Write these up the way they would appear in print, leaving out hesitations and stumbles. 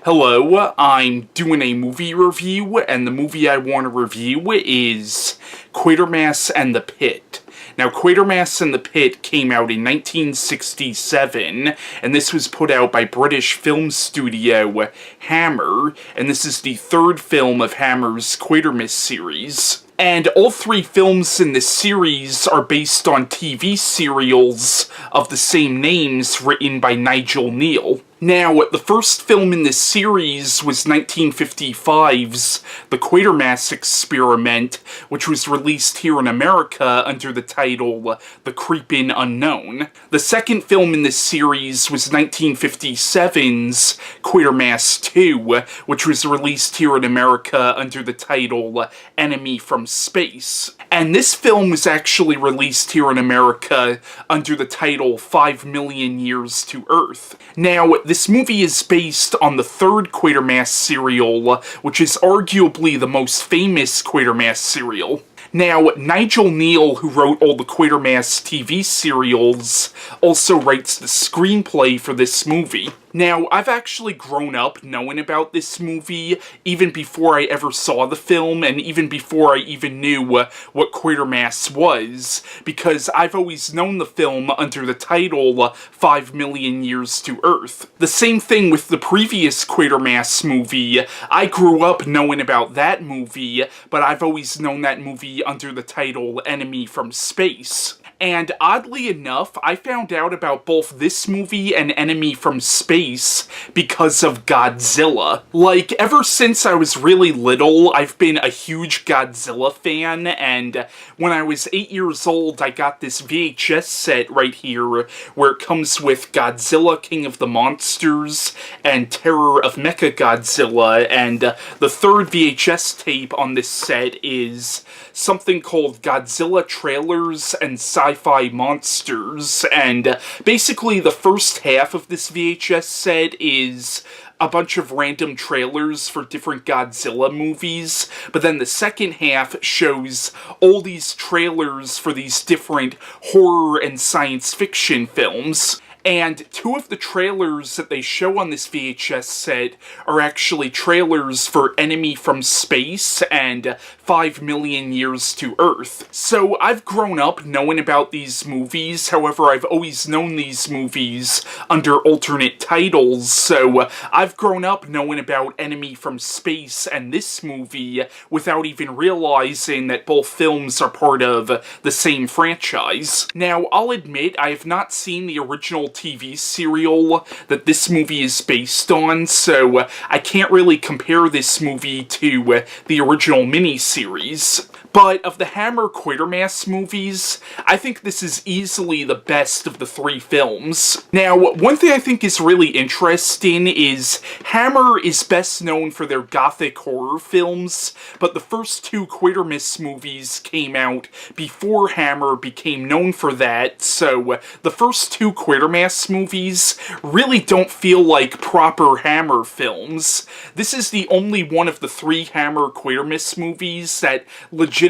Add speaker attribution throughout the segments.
Speaker 1: Hello, I'm doing a movie review, and the movie I want to review is Quatermass and the Pit. Now, Quatermass and the Pit came out in 1967, and this was put out by British film studio Hammer, and this is the third film of Hammer's Quatermass series. And all three films in this series are based on TV serials of the same names written by Nigel Kneale. Now, the first film in this series was 1955's The Quatermass Experiment, which was released here in America under the title The Creepin' Unknown. The second film in this series was 1957's Quatermass 2, which was released here in America under the title Enemy from Space. And this film was actually released here in America under the title 5 Million Years to Earth. Now, this movie is based on the third Quatermass serial, which is arguably the most famous Quatermass serial. Now, Nigel Kneale, who wrote all the Quatermass TV serials, also writes the screenplay for this movie. Now, I've actually grown up knowing about this movie, even before I ever saw the film, and even before I even knew what Quatermass was, because I've always known the film under the title 5 Million Years to Earth. The same thing with the previous Quatermass movie. I grew up knowing about that movie, but I've always known that movie under the title Enemy from Space. And oddly enough, I found out about both this movie and Enemy from Space because of Godzilla. Like, ever since I was really little, I've been a huge Godzilla fan, and when I was 8 years old, I got this VHS set right here, where it comes with Godzilla, King of the Monsters, and Terror of Mechagodzilla, and the third VHS tape on this set is something called Godzilla Trailers and Sci-Fi Monsters, and basically the first half of this VHS set is a bunch of random trailers for different Godzilla movies, but then the second half shows all these trailers for these different horror and science fiction films. And two of the trailers that they show on this VHS set are actually trailers for Enemy from Space and 5 Million Years to Earth. So I've grown up knowing about these movies, however I've always known these movies under alternate titles, so I've grown up knowing about Enemy from Space and this movie without even realizing that both films are part of the same franchise. Now, I'll admit I have not seen the original TV serial that this movie is based on, so I can't really compare this movie to the original miniseries. But of the Hammer Quatermass movies, I think this is easily the best of the three films. Now, one thing I think is really interesting is Hammer is best known for their gothic horror films, but the first two Quatermass movies came out before Hammer became known for that, so the first two Quatermass movies really don't feel like proper Hammer films. This is the only one of the three Hammer Quatermass movies that legitimately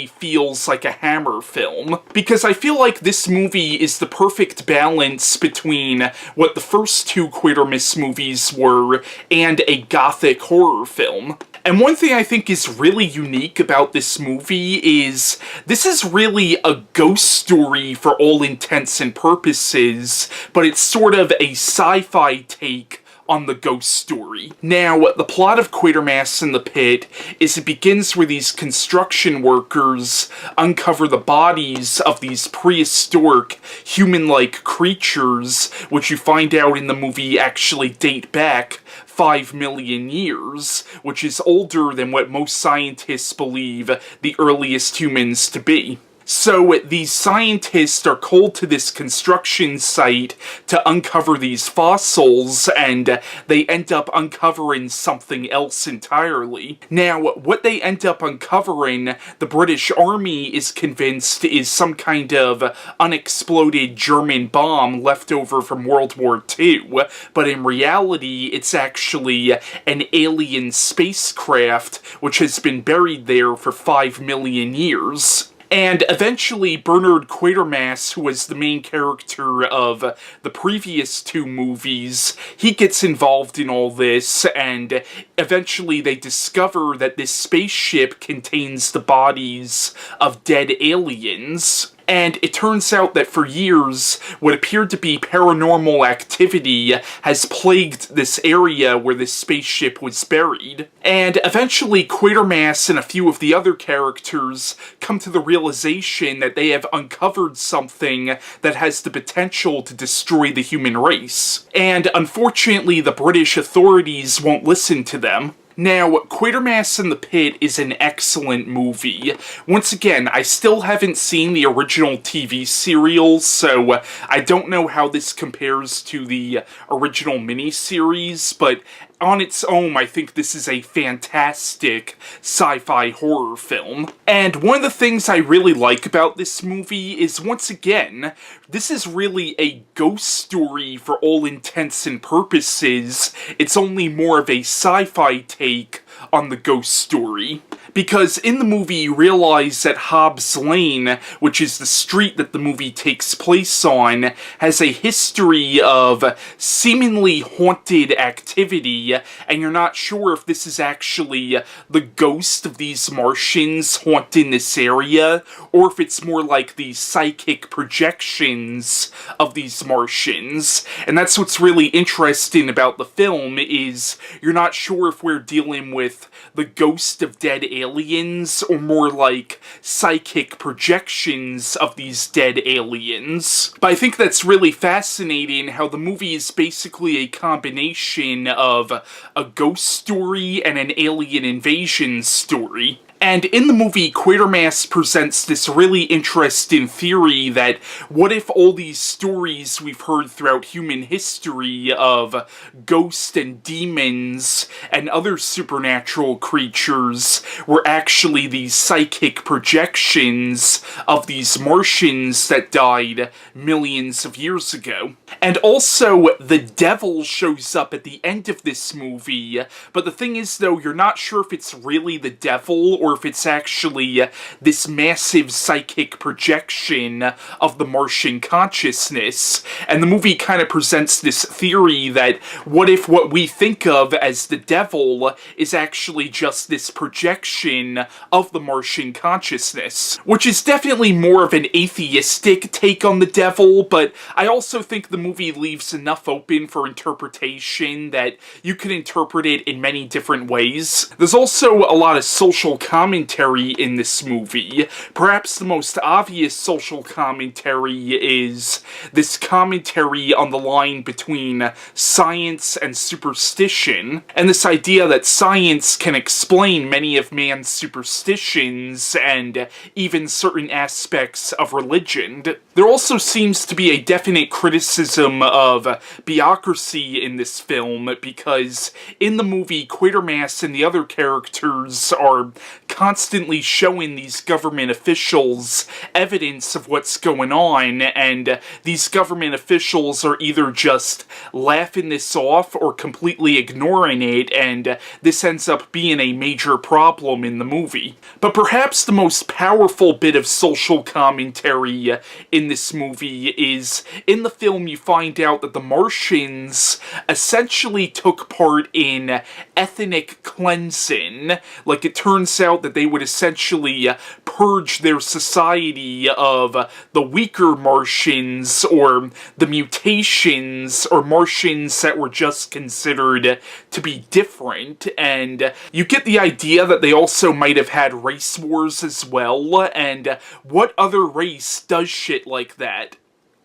Speaker 1: feels like a Hammer film, because I feel like this movie is the perfect balance between what the first two Quatermass movies were and a gothic horror film. And one thing I think is really unique about this movie is this is really a ghost story for all intents and purposes, but it's sort of a sci-fi take on the ghost story. Now, the plot of Quatermass and the Pit is it begins where these construction workers uncover the bodies of these prehistoric human-like creatures, which you find out in the movie actually date back 5 million years, which is older than what most scientists believe the earliest humans to be. So these scientists are called to this construction site to uncover these fossils, and they end up uncovering something else entirely. Now, what they end up uncovering, the British Army is convinced is some kind of unexploded German bomb left over from World War II, but in reality, it's actually an alien spacecraft which has been buried there for 5 million years. And eventually Bernard Quatermass, who was the main character of the previous two movies, he gets involved in all this, and eventually they discover that this spaceship contains the bodies of dead aliens. And it turns out that for years, what appeared to be paranormal activity has plagued this area where this spaceship was buried. And eventually, Quatermass and a few of the other characters come to the realization that they have uncovered something that has the potential to destroy the human race. And unfortunately, the British authorities won't listen to them. Now, Quatermass and the Pit is an excellent movie. Once again, I still haven't seen the original TV serial, so I don't know how this compares to the original miniseries, but on its own, I think this is a fantastic sci-fi horror film. And one of the things I really like about this movie is, once again, this is really a ghost story for all intents and purposes. It's only more of a sci-fi take on the ghost story. Because in the movie you realize that Hobbs Lane, which is the street that the movie takes place on, has a history of seemingly haunted activity, and you're not sure if this is actually the ghost of these Martians haunting this area, or if it's more like the psychic projections of these Martians. And that's what's really interesting about the film, is you're not sure if we're dealing with the ghost of dead aliens, or more like psychic projections of these dead aliens. But I think that's really fascinating how the movie is basically a combination of a ghost story and an alien invasion story. And in the movie, Quatermass presents this really interesting theory that what if all these stories we've heard throughout human history of ghosts and demons and other supernatural creatures were actually these psychic projections of these Martians that died millions of years ago. And also, the devil shows up at the end of this movie, but the thing is though, you're not sure if it's really the devil or if it's actually this massive psychic projection of the Martian consciousness. And the movie kind of presents this theory that what if what we think of as the devil is actually just this projection of the Martian consciousness, which is definitely more of an atheistic take on the devil, but I also think the movie leaves enough open for interpretation that you can interpret it in many different ways. There's also a lot of social commentary in this movie. Perhaps the most obvious social commentary is this commentary on the line between science and superstition, and this idea that science can explain many of man's superstitions and even certain aspects of religion. There also seems to be a definite criticism of bureaucracy in this film, because in the movie, Quatermass and the other characters are constantly showing these government officials evidence of what's going on, and these government officials are either just laughing this off or completely ignoring it, and this ends up being a major problem in the movie. But perhaps the most powerful bit of social commentary in this movie is, in the film you find out that the Martians essentially took part in ethnic cleansing. Like, it turns out that they would essentially purge their society of the weaker Martians, or the mutations, or Martians that were just considered to be different, and you get the idea that they also might have had race wars as well, and what other race does shit like that?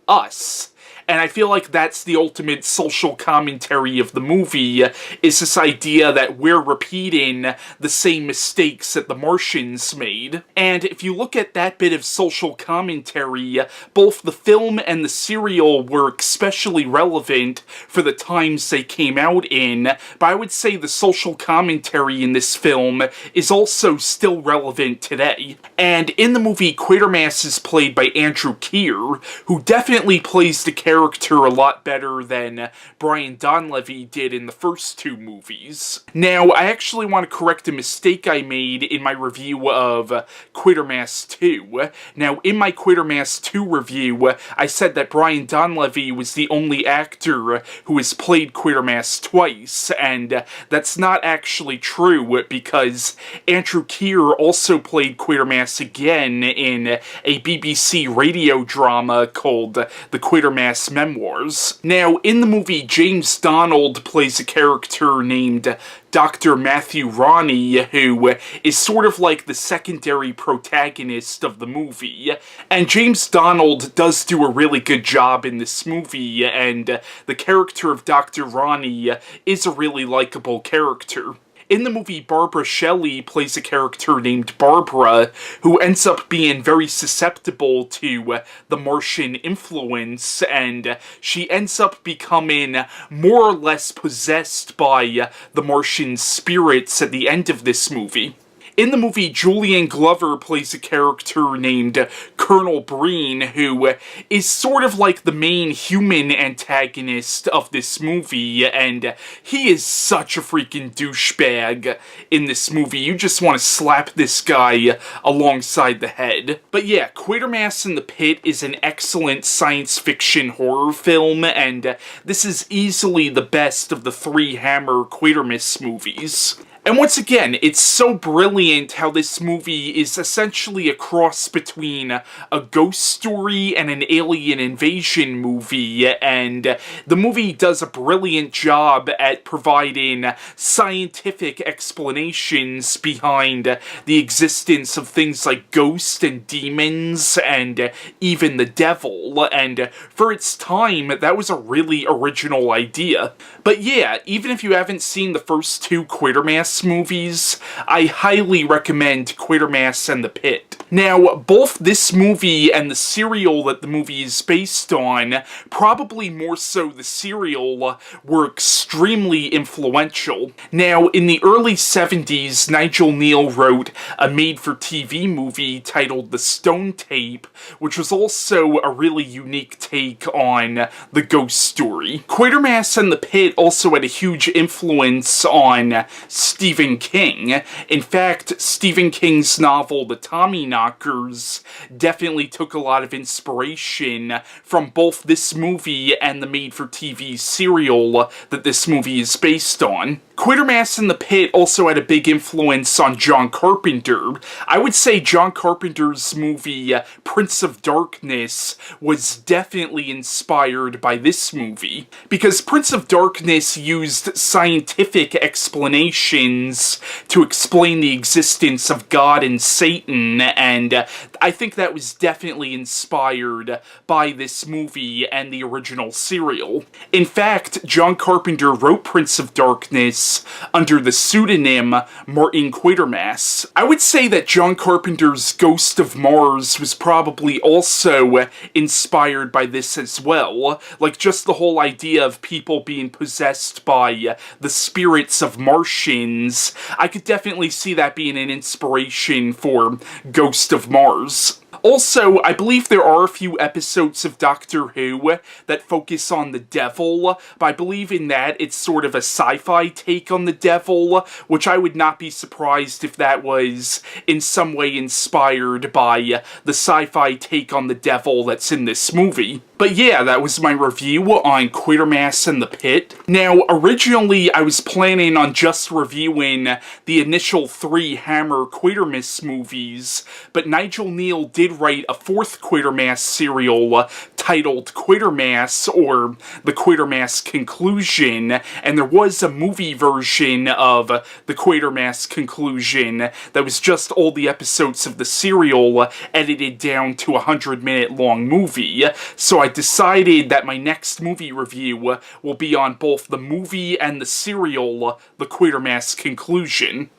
Speaker 1: Us. And I feel like that's the ultimate social commentary of the movie, is this idea that we're repeating the same mistakes that the Martians made. And if you look at that bit of social commentary, both the film and the serial were especially relevant for the times they came out in, but I would say the social commentary in this film is also still relevant today. And in the movie, Quatermass is played by Andrew Keir, who definitely plays the character character a lot better than Brian Donlevy did in the first two movies. Now, I actually want to correct a mistake I made in my review of Quatermass 2. Now, in my Quatermass 2 review, I said that Brian Donlevy was the only actor who has played Quatermass twice, and that's not actually true, because Andrew Keir also played Quatermass again in a BBC radio drama called The Quatermass Memoirs. Now, in the movie, James Donald plays a character named Dr. Matthew Ronnie, who is sort of like the secondary protagonist of the movie. And James Donald does do a really good job in this movie, and the character of Dr. Ronnie is a really likable character. In the movie, Barbara Shelley plays a character named Barbara, who ends up being very susceptible to the Martian influence, and she ends up becoming more or less possessed by the Martian spirits at the end of this movie. In the movie, Julian Glover plays a character named Colonel Breen, who is sort of like the main human antagonist of this movie, and he is such a freaking douchebag in this movie. You just want to slap this guy alongside the head. But yeah, Quatermass and the Pit is an excellent science fiction horror film, and this is easily the best of the three Hammer Quatermass movies. And once again, it's so brilliant how this movie is essentially a cross between a ghost story and an alien invasion movie, and the movie does a brilliant job at providing scientific explanations behind the existence of things like ghosts and demons and even the devil, and for its time, that was a really original idea. But yeah, even if you haven't seen the first two Quatermass movies, I highly recommend Quatermass and the Pit. Now, both this movie and the serial that the movie is based on, probably more so the serial, were extremely influential. Now, in the early 70s, Nigel Kneale wrote a made-for-TV movie titled The Stone Tape, which was also a really unique take on the ghost story. Quatermass and the Pit also had a huge influence on Stephen King. In fact, Stephen King's novel The Tommyknockers definitely took a lot of inspiration from both this movie and the made-for-TV serial that this movie is based on. Quatermass and the Pit also had a big influence on John Carpenter. I would say John Carpenter's movie Prince of Darkness was definitely inspired by this movie, because Prince of Darkness used scientific explanations to explain the existence of God and Satan, and I think that was definitely inspired by this movie and the original serial. In fact, John Carpenter wrote Prince of Darkness under the pseudonym Martin Quatermass. I would say that John Carpenter's Ghost of Mars was probably also inspired by this as well, like just the whole idea of people being possessed by the spirits of Martians. I could definitely see that being an inspiration for Ghost of Mars. Also, I believe there are a few episodes of Doctor Who that focus on the devil, but I believe in that it's sort of a sci-fi take on the devil, which I would not be surprised if that was in some way inspired by the sci-fi take on the devil that's in this movie. But yeah, that was my review on Quatermass and the Pit. Now, originally I was planning on just reviewing the initial three Hammer Quatermass movies, but Nigel Kneale did write a fourth Quatermass serial titled Quatermass, or The Quatermass Conclusion, and there was a movie version of The Quatermass Conclusion that was just all the episodes of the serial edited down to a 100-minute long movie, so I decided that my next movie review will be on both the movie and the serial, The Quatermass Conclusion.